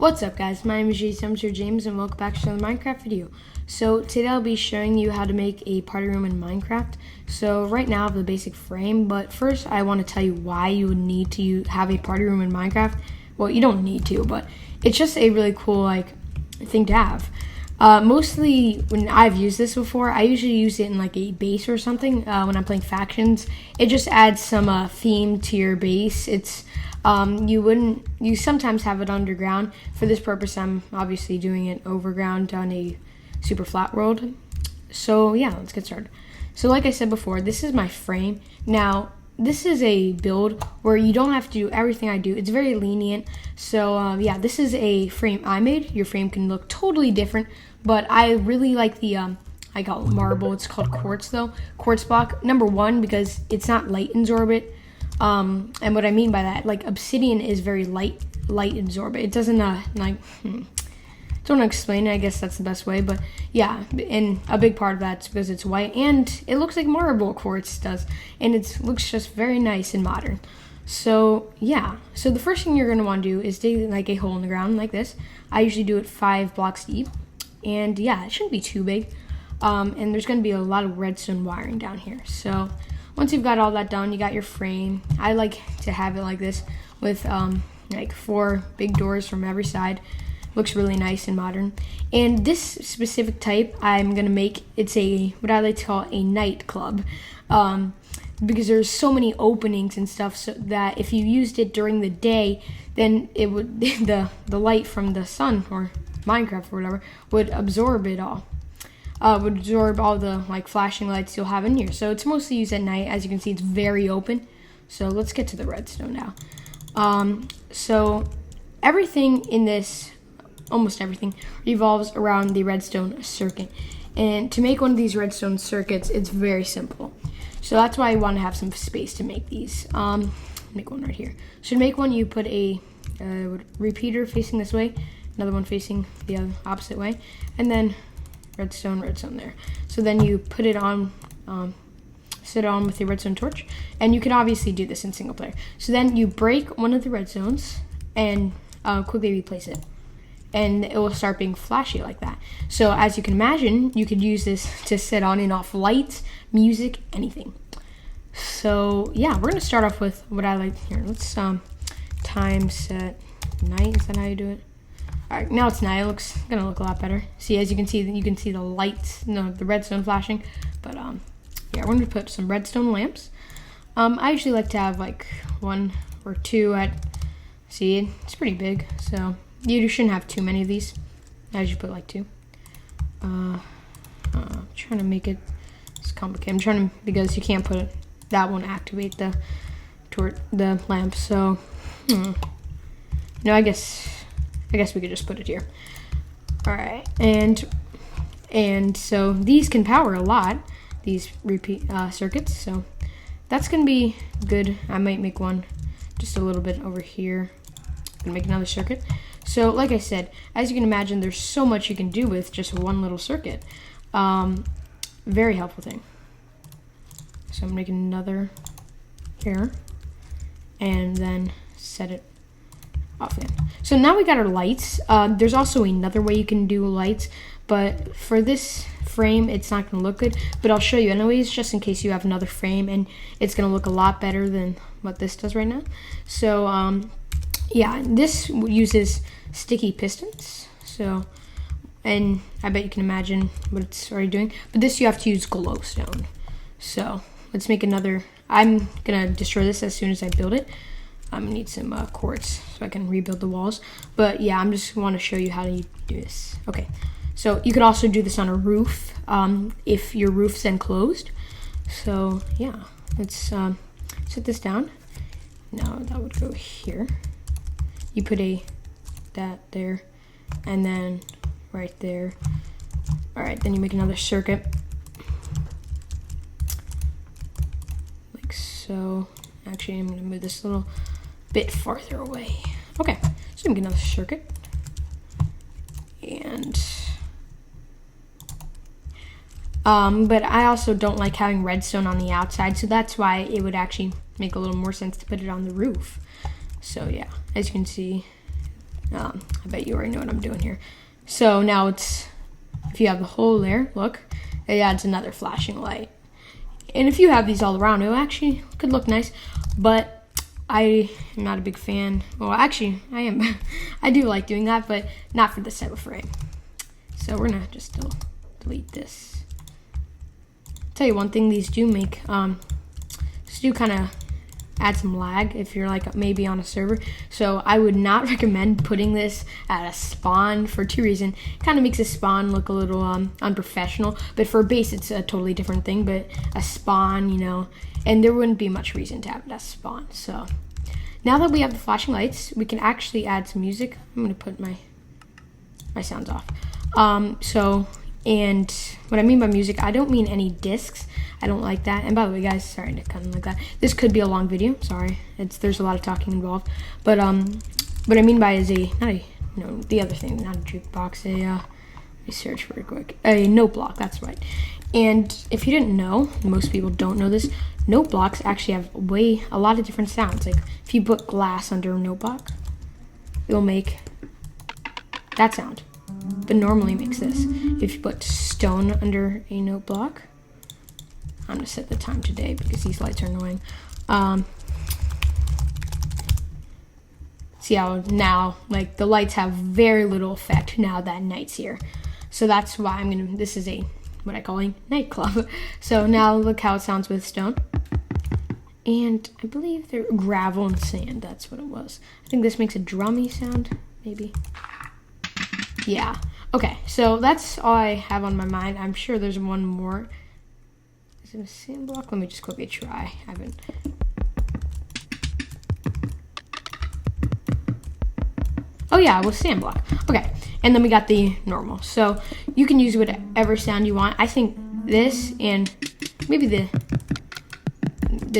What's up guys, my name is James and welcome back to another Minecraft video. So today I'll be showing you how to make a party room in Minecraft. So right now I have the basic frame, but first I want to tell you why you would need to have a party room in Minecraft. Well, you don't need to, but it's just a really cool thing to have. Mostly when I've used this before, I usually use it in like a base or something when I'm playing factions. It just adds some theme to your base. It's you sometimes have it underground. For this purpose, I'm obviously doing it overground on a super flat world. So yeah, let's get started. So like I said before, this is my frame. Now, this is a build where you don't have to do everything I do. It's very lenient. So yeah, this is a frame I made. Your frame can look totally different, but I really like the I call it marble. It's called quartz though. Quartz block. Number one, because it's not light absorbent. And what I mean by that, like obsidian is very light absorbent. It doesn't don't explain it. I guess that's the best way, but yeah, and a big part of that's because it's white and it looks like marble quartz does, and it looks just very nice and modern. So yeah, so the first thing you're gonna want to do is dig like a hole in the ground like this. I usually do it 5 blocks deep, and yeah, it shouldn't be too big. And there's gonna be a lot of redstone wiring down here. So once you've got all that done, you got your frame. I like to have it like this with like 4 big doors from every side. Looks really nice and modern. And this specific type I'm gonna make, it's what I like to call a nightclub, because there's so many openings and stuff, so that if you used it during the day, then it would the light from the sun or Minecraft or whatever would absorb it all. Would absorb all the flashing lights you'll have in here. So it's mostly used at night. As you can see, it's very open. So let's get to the redstone now. So everything in this, almost everything, revolves around the redstone circuit. And to make one of these redstone circuits, it's very simple. So that's why I want to have some space to make these. Make one right here. So to make one, you put a repeater facing this way, another one facing the opposite way, and then redstone there. So then you put it on, sit it on with your redstone torch, and you can obviously do this in single player. So then you break one of the redstones and quickly replace it, and it will start being flashy like that. So as you can imagine, you could use this to set on and off lights, music, anything. So yeah, we're gonna start off with what I like here. Let's time set night. Is that how you do it? All right, now it's night. It's gonna look a lot better. See, as you can see the lights, the redstone flashing. But yeah, we're gonna put some redstone lamps. I usually like to have like 1 or 2 see, it's pretty big, so you shouldn't have too many of these. I usually put like 2. Trying to make it, it's complicated. Because you can't put it, that won't activate the lamp. So no, I guess we could just put it here. All right, and so these can power a lot, these repeat circuits. So that's gonna be good. I might make one just a little bit over here. I'm gonna make another circuit. So like I said, as you can imagine, there's so much you can do with just one little circuit. Very helpful thing. So I'm making another here, and then set it off again. So now we got our lights. There's also another way you can do lights, but for this frame, it's not going to look good. But I'll show you anyways, just in case you have another frame, and it's going to look a lot better than what this does right now. So yeah, this uses sticky pistons. So, and I bet you can imagine what it's already doing. But this you have to use glowstone. So let's make another. I'm gonna destroy this as soon as I build it. I'm gonna need some quartz so I can rebuild the walls. But yeah, I'm just want to show you how to do this. Okay, so you could also do this on a roof if your roof's enclosed. So yeah, let's set this down. Now that would go here. You put that there, and then right there. All right, then you make another circuit like so. Actually, I'm gonna move this a little bit farther away. Okay, so make another circuit, and but I also don't like having redstone on the outside, so that's why it would actually make a little more sense to put it on the roof. So yeah, as you can see, I bet you already know what I'm doing here. So now if you have the hole there, look, it adds another flashing light. And if you have these all around, it actually could look nice, but I am not a big fan. Well, actually, I am. I do like doing that, but not for this type of frame. So we're gonna just delete this. Tell you one thing, these do make, these do kind of add some lag if you're like maybe on a server. So I would not recommend putting this at a spawn for two reasons. It kind of makes a spawn look a little unprofessional, but for a base it's a totally different thing. But a spawn, you know, and there wouldn't be much reason to have it as spawn. So now that we have the flashing lights, we can actually add some music. I'm gonna put my sounds off. And what I mean by music, I don't mean any discs. I don't like that. And by the way, guys, sorry to kind of like that. This could be a long video. Sorry, there's a lot of talking involved. But what I mean by is the other thing, not a jukebox. Let me search for it quick. A note block. That's right. And if you didn't know, most people don't know this. Note blocks actually have a lot of different sounds. Like if you put glass under a note block, it'll make that sound. But normally makes this. If you put stone under a note block, I'm gonna set the time today because these lights are annoying. See how now, like, the lights have very little effect now that night's here. So that's why this is what I call a nightclub. So now look how it sounds with stone. And I believe they're gravel and sand, that's what it was. I think this makes a drummy sound, maybe. Yeah. Okay, so that's all I have on my mind. I'm sure there's one more. Is it a sand block? Let me just quickly try. I haven't. Oh yeah, it was sand block. Okay, and then we got the normal. So you can use whatever sound you want. I think this and maybe the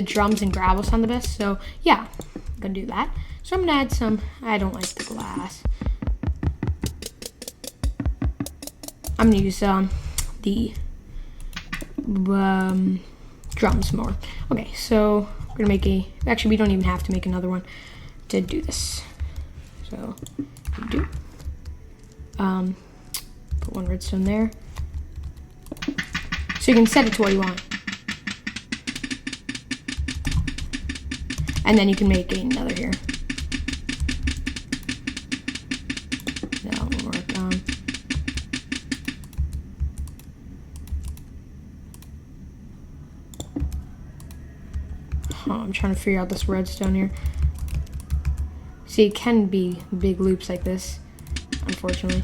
drums and gravel sound the best. So yeah, I'm gonna do that. So I'm gonna add some. I don't like the glass. I'm gonna use the drums more. Okay, so we're gonna make actually we don't even have to make another one to do this. So do put one redstone there. So you can set it to what you want. And then you can make another here. That won't work. I'm trying to figure out this redstone here. See, it can be big loops like this, unfortunately.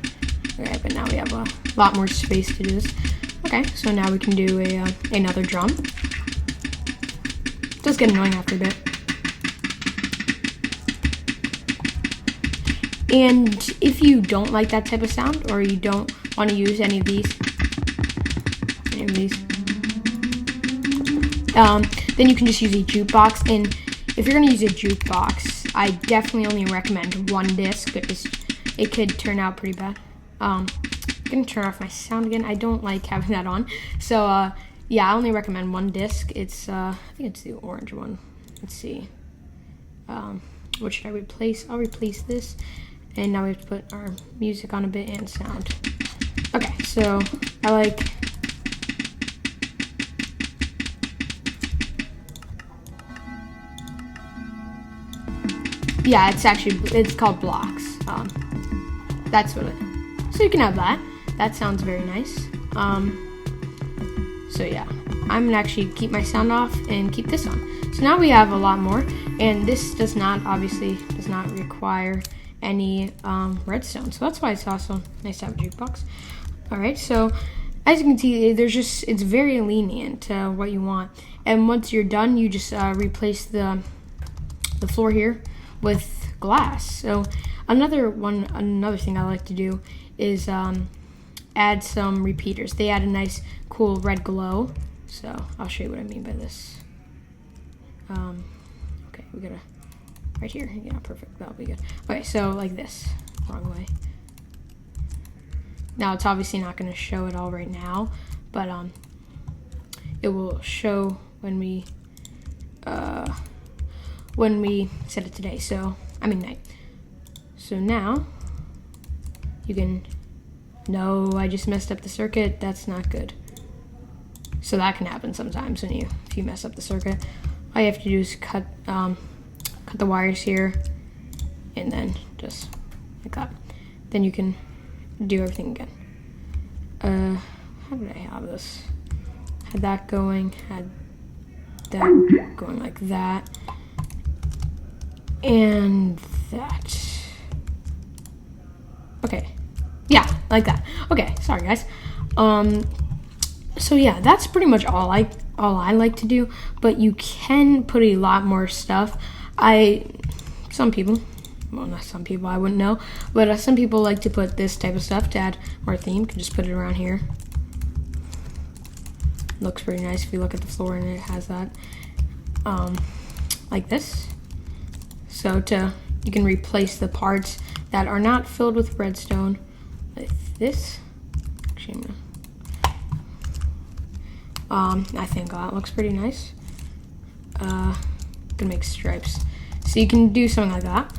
Okay, but now we have a lot more space to do this. Okay, so now we can do another drum. It does get annoying after a bit. And if you don't like that type of sound, or you don't want to use any of these, then you can just use a jukebox. And if you're gonna use a jukebox, I definitely only recommend one disc because it could turn out pretty bad. I'm gonna turn off my sound again. I don't like having that on. So yeah, I only recommend one disc. It's I think it's the orange one. Let's see. What should I replace? I'll replace this. And now we have to put our music on a bit and sound. Okay, so I like. Yeah, it's called blocks. That's what so you can have that. That sounds very nice. So yeah, I'm gonna actually keep my sound off and keep this on. So now we have a lot more, and this obviously does not require any redstone. So that's why it's also nice to have a jukebox. All right, so as you can see, it's very lenient to what you want. And once you're done, you just replace the floor here with glass. So another thing I like to do is add some repeaters. They add a nice cool red glow. So I'll show you what I mean by this. Okay, we gotta right here. Yeah, perfect. That'll be good. Okay, so like this. Wrong way. Now it's obviously not going to show it all right now, but it will show when we set it today. So night. So now you can, no, I just messed up the circuit. That's not good. So that can happen sometimes if you mess up the circuit. All you have to do is cut the wires here, and then just like that. Then you can do everything again. How did I have this? Had that going, had that going like that, and that. Okay, yeah, like that. Okay, sorry guys. So yeah, that's pretty much all I like to do. But you can put a lot more stuff. Some people, well, not some people, I wouldn't know, but some people like to put this type of stuff to add more theme. You can just put it around here. Looks pretty nice if you look at the floor, and it has that, like this. So you can replace the parts that are not filled with redstone with this. Actually, I think that looks pretty nice. Can make stripes, so you can do something like that.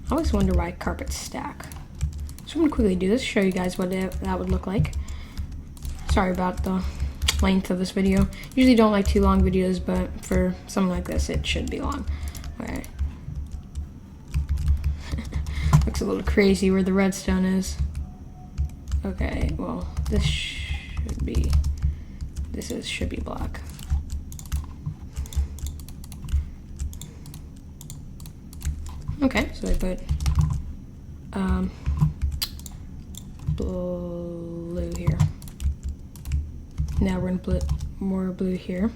I always wonder why carpets stack. So I'm gonna quickly do this, show you guys what that would look like. Sorry about the length of this video. Usually don't like too long videos, but for something like this, it should be long. Alright. Looks a little crazy where the redstone is. Okay, well, this should be black. Okay, so I put blue here. Now we're gonna put more blue here.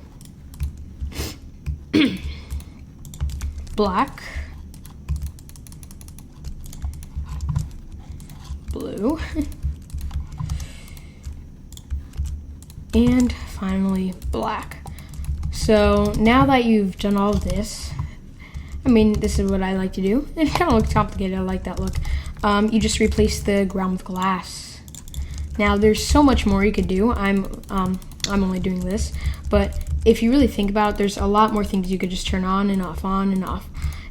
Black. Blue. And finally black. So now that you've done all of this, I mean, this is what I like to do. It kind of looks complicated. I like that look. You just replace the ground with glass. Now, there's so much more you could do. I'm only doing this, but if you really think about it, there's a lot more things you could just turn on and off,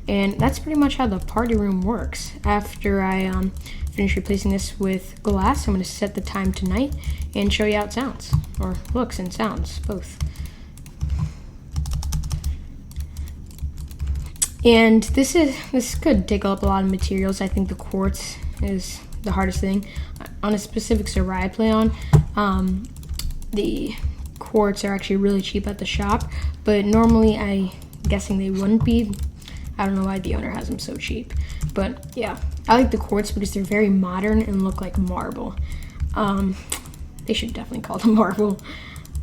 and that's pretty much how the party room works. After I finish replacing this with glass, I'm going to set the time to night and show you how it sounds, or looks and sounds, both. And this could take up a lot of materials. I think the quartz is the hardest thing. On a specific server I play on, the quartz are actually really cheap at the shop, but normally I'm guessing they wouldn't be. I don't know why the owner has them so cheap, but yeah, I like the quartz because they're very modern and look like marble. They should definitely call them marble,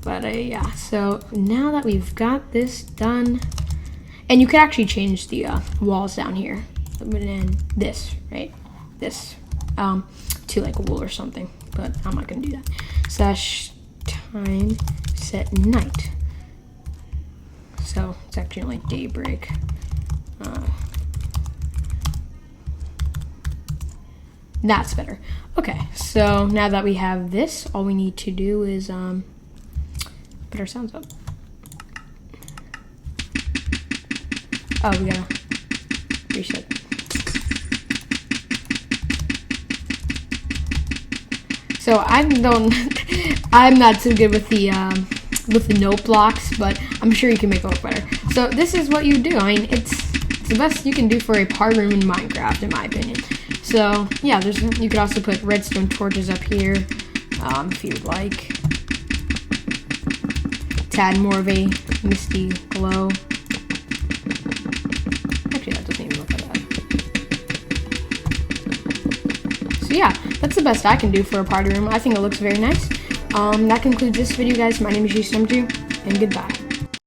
but yeah. So now that we've got this done, and you could actually change the walls down here, and this, right, this, to like wool or something, but I'm not gonna do that. Slash time set night. So it's actually like daybreak. That's better. Okay, so now that we have this, all we need to do is put our sounds up. Oh, we gotta reset. So I'm not so good with the note blocks, but I'm sure you can make it work better. So this is what you do. I mean, it's the best you can do for a party room in Minecraft, in my opinion. So yeah, you could also put redstone torches up here, if you would like, to add more of a misty glow. Actually, that doesn't even look like that. So yeah, that's the best I can do for a party room. I think it looks very nice. That concludes this video, guys. My name is Untitled Chapter, and goodbye.